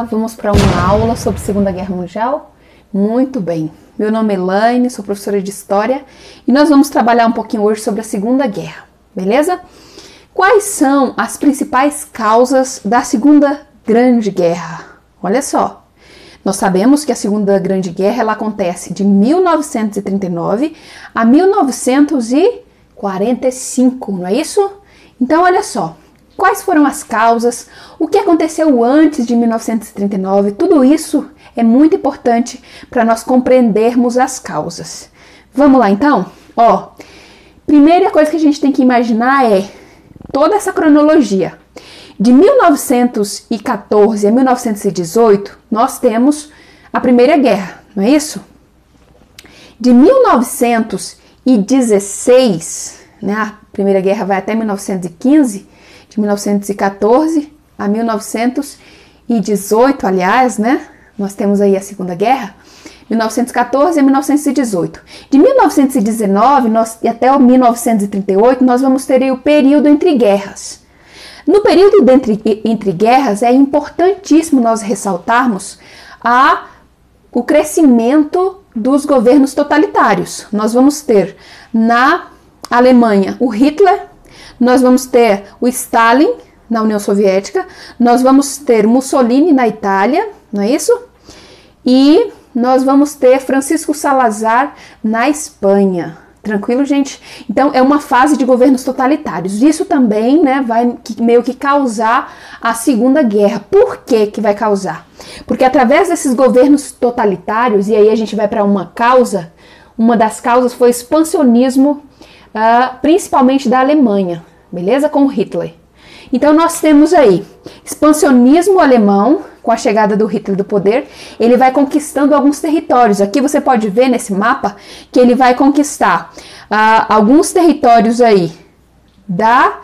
vamos para uma aula sobre a Segunda Guerra Mundial? Muito bem, meu nome é Elaine, sou professora de História e nós vamos trabalhar um pouquinho hoje sobre a Segunda Guerra, beleza? Quais são as principais causas da Segunda Grande Guerra? Olha só, nós sabemos que a Segunda Grande Guerra ela acontece de 1939 a 1945, não é isso? Então olha só, quais foram as causas, o que aconteceu antes de 1939, tudo isso é muito importante para nós compreendermos as causas. Vamos lá então? Ó, primeira coisa que a gente tem que imaginar é toda essa cronologia. De 1914 a 1918, nós temos a Primeira Guerra, não é isso? De 1916, né, a Primeira Guerra vai até 1915, de 1914 a 1918, aliás, né? Nós temos aí a Segunda Guerra, 1914 a 1918. De 1919 e até 1938, nós vamos ter aí o período entre guerras. No período entre guerras, é importantíssimo nós ressaltarmos o crescimento dos governos totalitários. Nós vamos ter na Alemanha o Hitler, nós vamos ter o Stalin na União Soviética, nós vamos ter Mussolini na Itália, não é isso? E nós vamos ter Francisco Salazar na Espanha. Tranquilo, gente? Então, é uma fase de governos totalitários. Isso também, né, vai meio que causar a Segunda Guerra. Por que que vai causar? Porque através desses governos totalitários, e aí a gente vai para uma causa, uma das causas foi o expansionismo, principalmente da Alemanha, beleza? Com Hitler. Então, nós temos aí expansionismo alemão, com a chegada do Hitler do poder, ele vai conquistando alguns territórios. Aqui você pode ver nesse mapa que ele vai conquistar alguns territórios aí da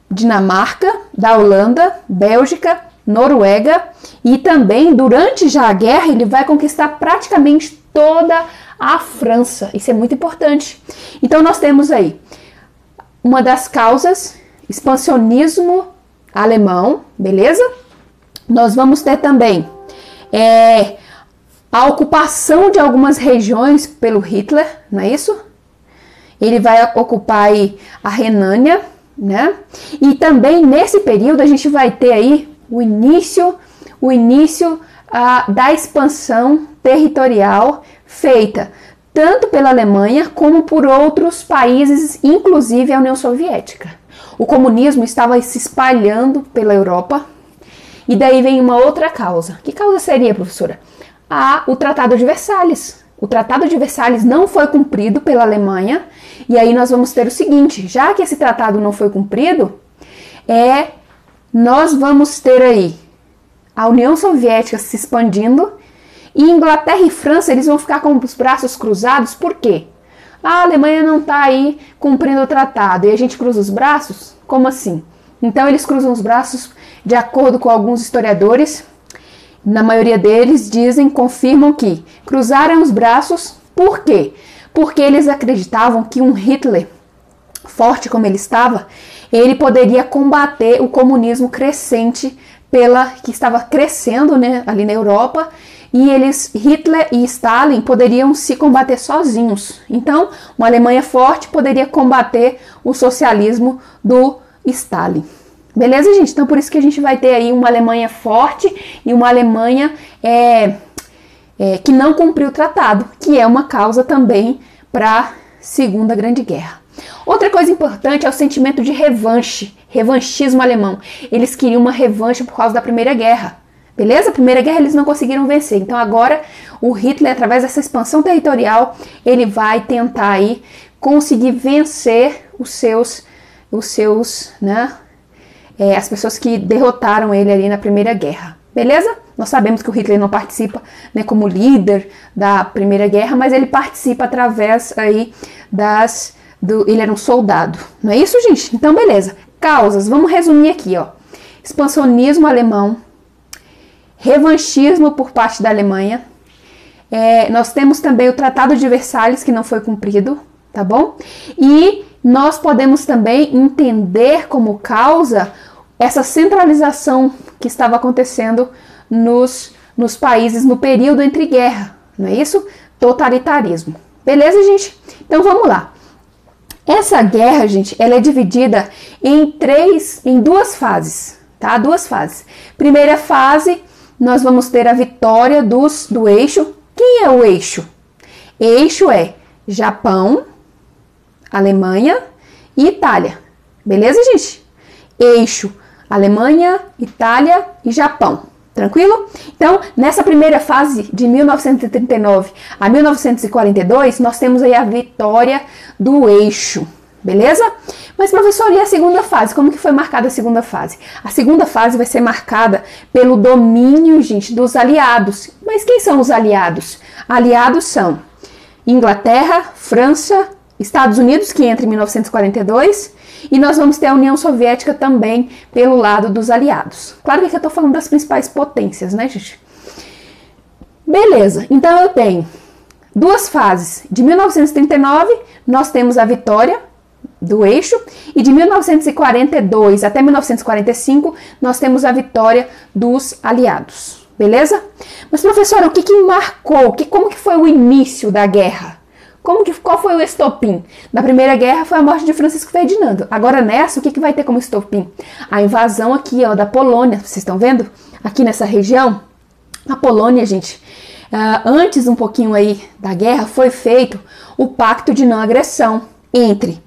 Dinamarca, da Holanda, Bélgica, Noruega e também durante já a guerra ele vai conquistar praticamente toda a França. Isso é muito importante. Então nós temos aí uma das causas, expansionismo alemão, beleza? Nós vamos ter também a ocupação de algumas regiões pelo Hitler, não é isso? Ele vai ocupar aí a Renânia, né? E também nesse período a gente vai ter aí o início da expansão territorial feita tanto pela Alemanha como por outros países, inclusive a União Soviética. O comunismo estava se espalhando pela Europa. E daí vem uma outra causa. Que causa seria, professora? O Tratado de Versalhes. O Tratado de Versalhes não foi cumprido pela Alemanha. E aí nós vamos ter o seguinte, já que esse tratado não foi cumprido, nós vamos ter aí a União Soviética se expandindo e Inglaterra e França eles vão ficar com os braços cruzados. Por quê? A Alemanha não está aí cumprindo o tratado e a gente cruza os braços? Como assim? Então eles cruzam os braços de acordo com alguns historiadores, na maioria deles confirmam que cruzaram os braços, por quê? Porque eles acreditavam que um Hitler, forte como ele estava, ele poderia combater o comunismo crescente que estava crescendo, né, ali na Europa, e Hitler e Stalin poderiam se combater sozinhos. Então, uma Alemanha forte poderia combater o socialismo do Stalin. Beleza, gente? Então, por isso que a gente vai ter aí uma Alemanha forte e uma Alemanha que não cumpriu o tratado, que é uma causa também para a Segunda Grande Guerra. Outra coisa importante é o sentimento de revanche, revanchismo alemão. Eles queriam uma revanche por causa da Primeira Guerra. Beleza? A Primeira Guerra eles não conseguiram vencer. Então, agora, o Hitler, através dessa expansão territorial, ele vai tentar aí conseguir vencer os seus, né? As pessoas que derrotaram ele ali na Primeira Guerra, beleza? Nós sabemos que o Hitler não participa, né, como líder da Primeira Guerra, mas ele participa através aí ele era um soldado, não é isso, gente? Então, beleza. Causas, vamos resumir aqui, ó. Expansionismo alemão, revanchismo por parte da Alemanha, nós temos também o Tratado de Versalhes que não foi cumprido, tá bom? E nós podemos também entender como causa essa centralização que estava acontecendo nos países no período entre guerra, não é isso? Totalitarismo. Beleza, gente? Então vamos lá. Essa guerra, gente, ela é dividida em duas fases, tá? Duas fases. Primeira fase, nós vamos ter a vitória do eixo. Quem é o eixo? Eixo é Japão, Alemanha e Itália. Beleza, gente? Eixo Alemanha, Itália e Japão. Tranquilo? Então, nessa primeira fase de 1939 a 1942, nós temos aí a vitória do eixo. Beleza? Mas, professor, e a segunda fase? Como que foi marcada a segunda fase? A segunda fase vai ser marcada pelo domínio, gente, dos aliados. Mas quem são os aliados? Aliados são Inglaterra, França, Estados Unidos, que entra em 1942, e nós vamos ter a União Soviética também pelo lado dos aliados. Claro que aqui eu estou falando das principais potências, né, gente? Beleza, então eu tenho duas fases. De 1939, nós temos a vitória do eixo, e de 1942 até 1945, nós temos a vitória dos aliados. Beleza? Mas, professora, o que marcou? Como que foi o início da guerra? Qual foi o estopim? Na Primeira Guerra foi a morte de Francisco Ferdinando. Agora nessa, o que vai ter como estopim? A invasão aqui, ó, da Polônia. Vocês estão vendo? Aqui nessa região, a Polônia, gente, antes um pouquinho aí da guerra, foi feito o pacto de não agressão entre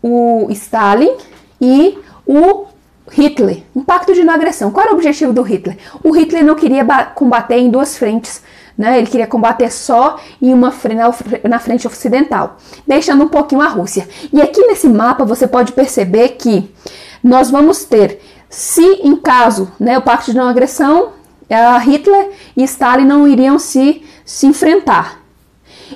o Stalin e o Hitler. Um pacto de não agressão. Qual era o objetivo do Hitler? O Hitler não queria combater em duas frentes, né? Ele queria combater só na frente ocidental, deixando um pouquinho a Rússia. E aqui nesse mapa você pode perceber que nós vamos ter, se em caso, né, o pacto de não agressão, Hitler e Stalin não iriam se enfrentar.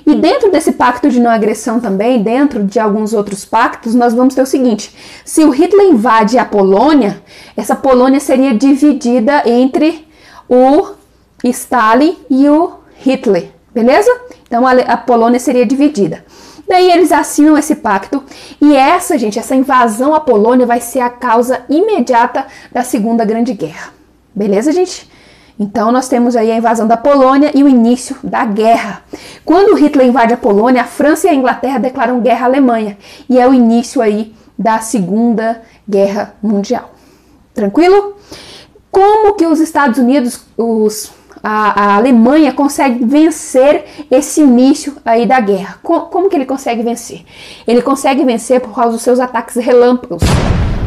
E dentro desse pacto de não agressão também, dentro de alguns outros pactos, nós vamos ter o seguinte: se o Hitler invade a Polônia, essa Polônia seria dividida entre o Stalin e o Hitler, beleza? Então a Polônia seria dividida. Daí eles assinam esse pacto e essa invasão à Polônia vai ser a causa imediata da Segunda Grande Guerra. Beleza, gente? Então nós temos aí a invasão da Polônia e o início da guerra. Quando Hitler invade a Polônia, a França e a Inglaterra declaram guerra à Alemanha e é o início aí da Segunda Guerra Mundial. Tranquilo? Como que os Estados Unidos, a Alemanha consegue vencer esse início aí da guerra? Como que ele consegue vencer? Ele consegue vencer por causa dos seus ataques relâmpagos.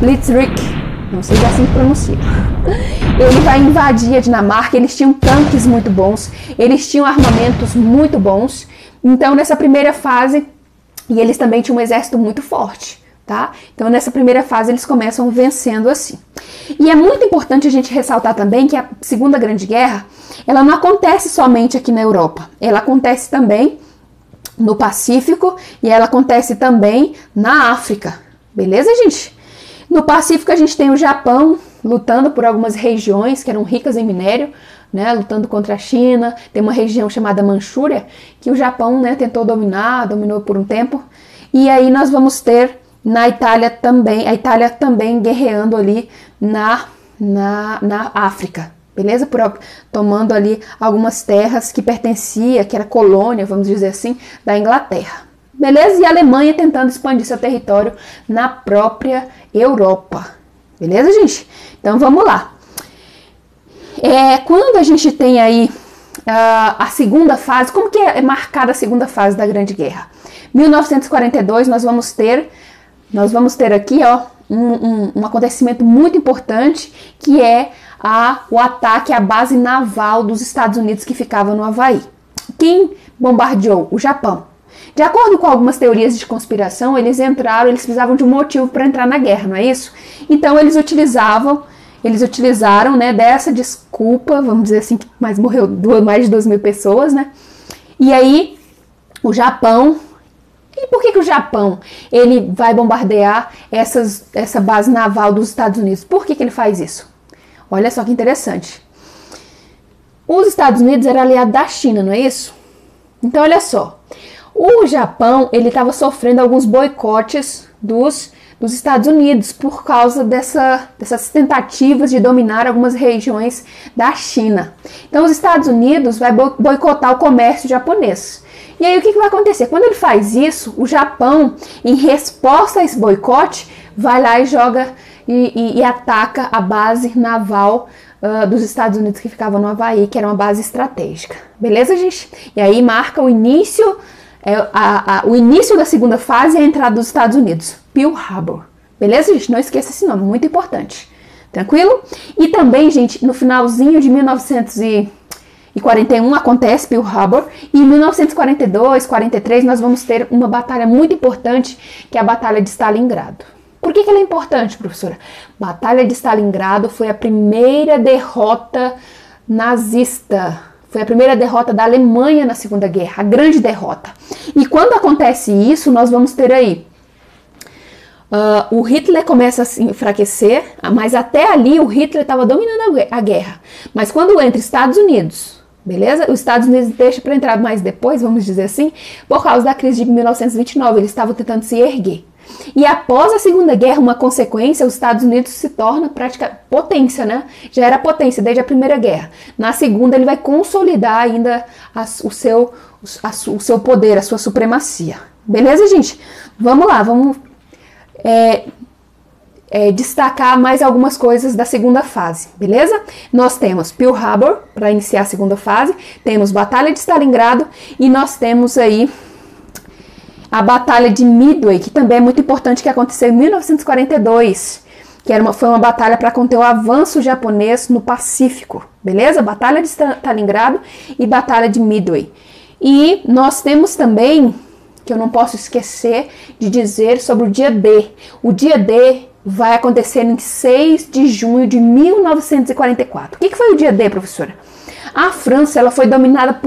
Blitzkrieg, não sei se assim pronuncia. Ele vai invadir a Dinamarca, eles tinham tanques muito bons, eles tinham armamentos muito bons. Então nessa primeira fase, e eles também tinham um exército muito forte, tá? Então nessa primeira fase eles começam vencendo assim. E é muito importante a gente ressaltar também que a Segunda Grande Guerra, ela não acontece somente aqui na Europa, ela acontece também no Pacífico e ela acontece também na África, beleza, gente? No Pacífico a gente tem o Japão lutando por algumas regiões que eram ricas em minério, né, lutando contra a China. Tem uma região chamada Manchúria que o Japão, né, dominou por um tempo. E aí nós vamos ter na Itália também, a Itália também guerreando ali na África, beleza? Tomando ali algumas terras que que era colônia, vamos dizer assim, da Inglaterra. Beleza? E a Alemanha tentando expandir seu território na própria Europa. Beleza, gente? Então vamos lá. Quando a gente tem aí a segunda fase, como que é marcada a segunda fase da Grande Guerra? 1942 nós vamos ter aqui, ó, um acontecimento muito importante, que é o ataque à base naval dos Estados Unidos que ficava no Havaí. Quem bombardeou? O Japão. De acordo com algumas teorias de conspiração, eles precisavam de um motivo para entrar na guerra, não é isso? Então eles utilizaram, né, dessa desculpa, vamos dizer assim, mas morreu mais de 2.000 pessoas, né? E aí o Japão. E por que o Japão ele vai bombardear essa base naval dos Estados Unidos? Por que ele faz isso? Olha só que interessante. Os Estados Unidos eram aliados da China, não é isso? Então olha só. O Japão ele estava sofrendo alguns boicotes dos Estados Unidos por causa dessas tentativas de dominar algumas regiões da China. Então, os Estados Unidos vai boicotar o comércio japonês. E aí, o que vai acontecer? Quando ele faz isso, o Japão, em resposta a esse boicote, vai lá e joga e ataca a base naval dos Estados Unidos que ficava no Havaí, que era uma base estratégica. Beleza, gente? E aí marca o início, o início da segunda fase e a entrada dos Estados Unidos, Pearl Harbor. Beleza, gente? Não esqueça esse nome, muito importante. Tranquilo? E também, gente, no finalzinho de 1941 acontece Pearl Harbor, e em 1942, 43 nós vamos ter uma batalha muito importante, que é a Batalha de Stalingrado. Por que ela é importante, professora? Batalha de Stalingrado foi a primeira derrota nazista, foi a primeira derrota da Alemanha na Segunda Guerra, a grande derrota. E quando acontece isso, nós vamos ter aí o Hitler começa a se enfraquecer, mas até ali o Hitler estava dominando a guerra. Mas quando entra Estados Unidos, beleza? Os Estados Unidos deixa para entrar mais depois, vamos dizer assim, por causa da crise de 1929, eles estavam tentando se erguer. E após a Segunda Guerra, uma consequência, os Estados Unidos se torna potência, né? Já era potência desde a Primeira Guerra. Na Segunda, ele vai consolidar ainda o seu poder, a sua supremacia. Beleza, gente? Vamos lá, vamos destacar mais algumas coisas da segunda fase, beleza? Nós temos Pearl Harbor, para iniciar a segunda fase, temos Batalha de Stalingrado e nós temos aí a Batalha de Midway, que também é muito importante, que aconteceu em 1942, que foi uma batalha para conter o avanço japonês no Pacífico, beleza? Batalha de Stalingrado e Batalha de Midway. E nós temos também, que eu não posso esquecer de dizer sobre o dia D. O dia D vai acontecer em 6 de junho de 1944. O que foi o dia D, professora? A França ela foi dominada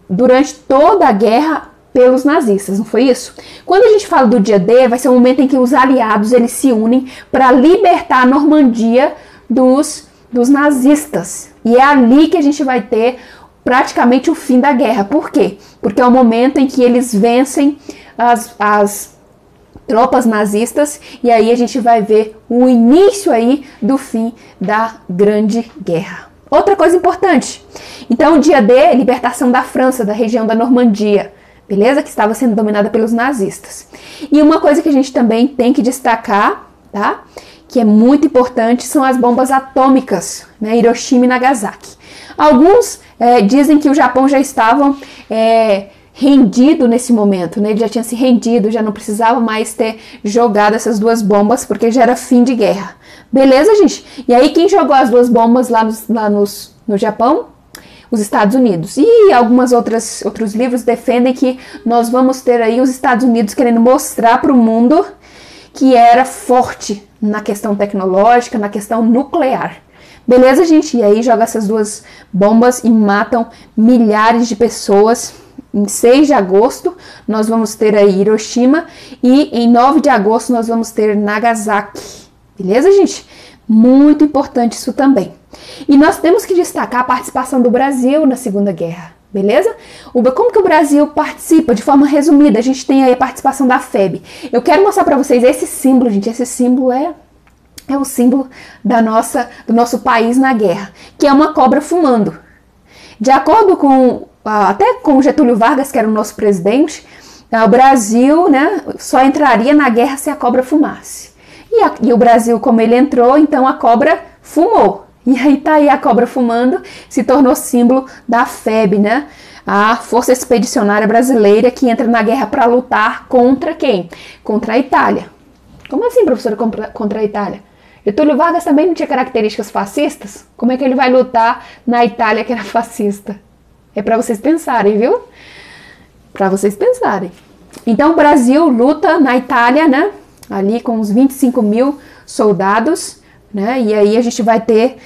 durante toda a guerra pelos nazistas, não foi isso? Quando a gente fala do dia D, vai ser o momento em que os aliados eles se unem para libertar a Normandia dos nazistas. E é ali que a gente vai ter praticamente o fim da guerra. Por quê? Porque é o momento em que eles vencem as tropas nazistas e aí a gente vai ver o início aí do fim da Grande Guerra. Outra coisa importante, então o dia D, libertação da França, da região da Normandia, beleza? Que estava sendo dominada pelos nazistas. E uma coisa que a gente também tem que destacar, tá? Que é muito importante, são as bombas atômicas, né? Hiroshima e Nagasaki. Alguns dizem que o Japão já estava rendido nesse momento, né? Ele já tinha se rendido, já não precisava mais ter jogado essas duas bombas, porque já era fim de guerra. Beleza, gente? E aí quem jogou as duas bombas lá no Japão? Os Estados Unidos. E outros livros defendem que nós vamos ter aí os Estados Unidos querendo mostrar para o mundo que era forte na questão tecnológica, na questão nuclear. Beleza, gente? E aí joga essas duas bombas e matam milhares de pessoas. Em 6 de agosto nós vamos ter aí Hiroshima e em 9 de agosto nós vamos ter Nagasaki. Beleza, gente? Muito importante isso também. E nós temos que destacar a participação do Brasil na Segunda Guerra, beleza? Como que o Brasil participa? De forma resumida, a gente tem aí a participação da FEB. Eu quero mostrar para vocês esse símbolo, gente. Esse símbolo é o símbolo do nosso país na guerra, que é uma cobra fumando. De acordo com até com Getúlio Vargas, que era o nosso presidente, o Brasil, né, só entraria na guerra se a cobra fumasse. E o Brasil, como ele entrou, então a cobra fumou. E aí tá aí a cobra fumando, se tornou símbolo da FEB, né? A Força Expedicionária Brasileira, que entra na guerra para lutar contra quem? Contra a Itália. Como assim, professora, contra a Itália? Getúlio Vargas também não tinha características fascistas? Como é que ele vai lutar na Itália, que era fascista? É para vocês pensarem, viu? Para vocês pensarem. Então o Brasil luta na Itália, né? Ali com uns 25 mil soldados, né? E aí a gente vai ter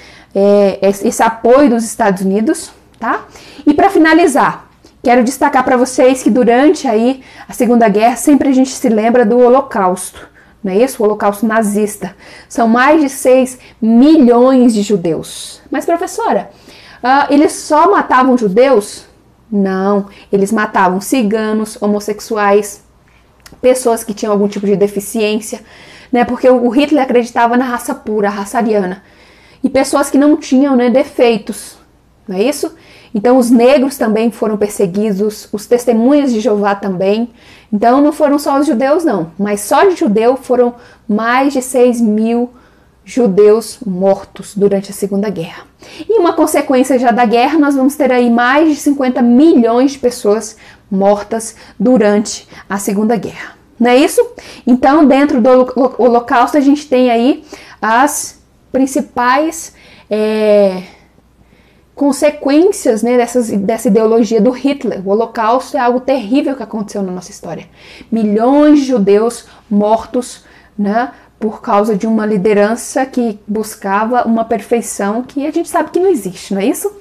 esse apoio dos Estados Unidos, tá? E para finalizar, quero destacar para vocês que durante aí a Segunda Guerra sempre a gente se lembra do Holocausto, não é isso? O Holocausto nazista. São mais de 6 milhões de judeus. Mas professora, eles só matavam judeus? Não, eles matavam ciganos, homossexuais, pessoas que tinham algum tipo de deficiência, né? Porque o Hitler acreditava na raça pura, a raça ariana. E pessoas que não tinham, né, defeitos, não é isso? Então os negros também foram perseguidos, os testemunhas de Jeová também. Então não foram só os judeus não, mas só de judeu foram mais de 6.000 judeus mortos durante a Segunda Guerra. E uma consequência já da guerra, nós vamos ter aí mais de 50 milhões de pessoas mortas durante a Segunda Guerra. Não é isso? Então, dentro do Holocausto, a gente tem aí as principais consequências, né, dessa ideologia do Hitler. O Holocausto é algo terrível que aconteceu na nossa história. Milhões de judeus mortos, né, por causa de uma liderança que buscava uma perfeição que a gente sabe que não existe, não é isso?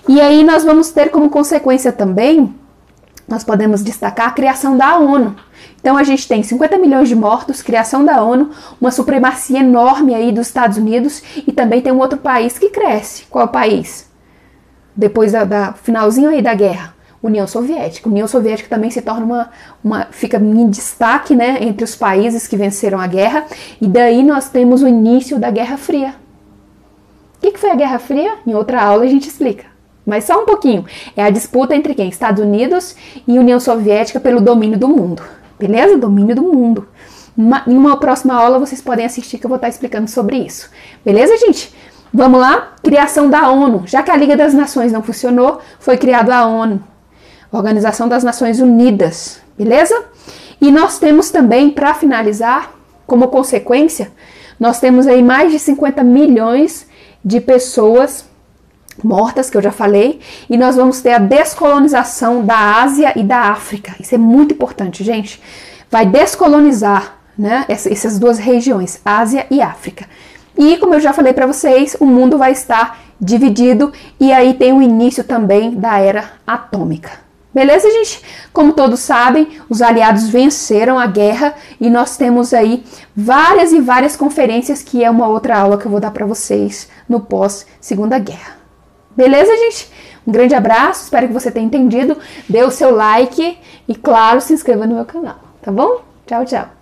E aí nós vamos ter como consequência também, nós podemos destacar a criação da ONU. Então a gente tem 50 milhões de mortos, criação da ONU, uma supremacia enorme aí dos Estados Unidos e também tem um outro país que cresce. Qual é o país? Depois da finalzinho aí da guerra, União Soviética. União Soviética também se torna fica em destaque, né, entre os países que venceram a guerra, e daí nós temos o início da Guerra Fria. O que foi a Guerra Fria? Em outra aula a gente explica, mas só um pouquinho. É a disputa entre quem? Estados Unidos e União Soviética pelo domínio do mundo, beleza? Domínio do mundo. Em uma próxima aula vocês podem assistir que eu vou estar explicando sobre isso, beleza, gente? Vamos lá? Criação da ONU. Já que a Liga das Nações não funcionou, foi criada a ONU, Organização das Nações Unidas, beleza? E nós temos também, para finalizar, como consequência, nós temos aí mais de 50 milhões de pessoas mortas, que eu já falei, e nós vamos ter a descolonização da Ásia e da África. Isso é muito importante, gente. Vai descolonizar, né, essas duas regiões, Ásia e África. E como eu já falei para vocês, o mundo vai estar dividido e aí tem o início também da era atômica. Beleza, gente? Como todos sabem, os aliados venceram a guerra e nós temos aí várias e várias conferências, que é uma outra aula que eu vou dar para vocês no pós-Segunda Guerra. Beleza, gente? Um grande abraço, espero que você tenha entendido. Dê o seu like e, claro, se inscreva no meu canal, tá bom? Tchau, tchau!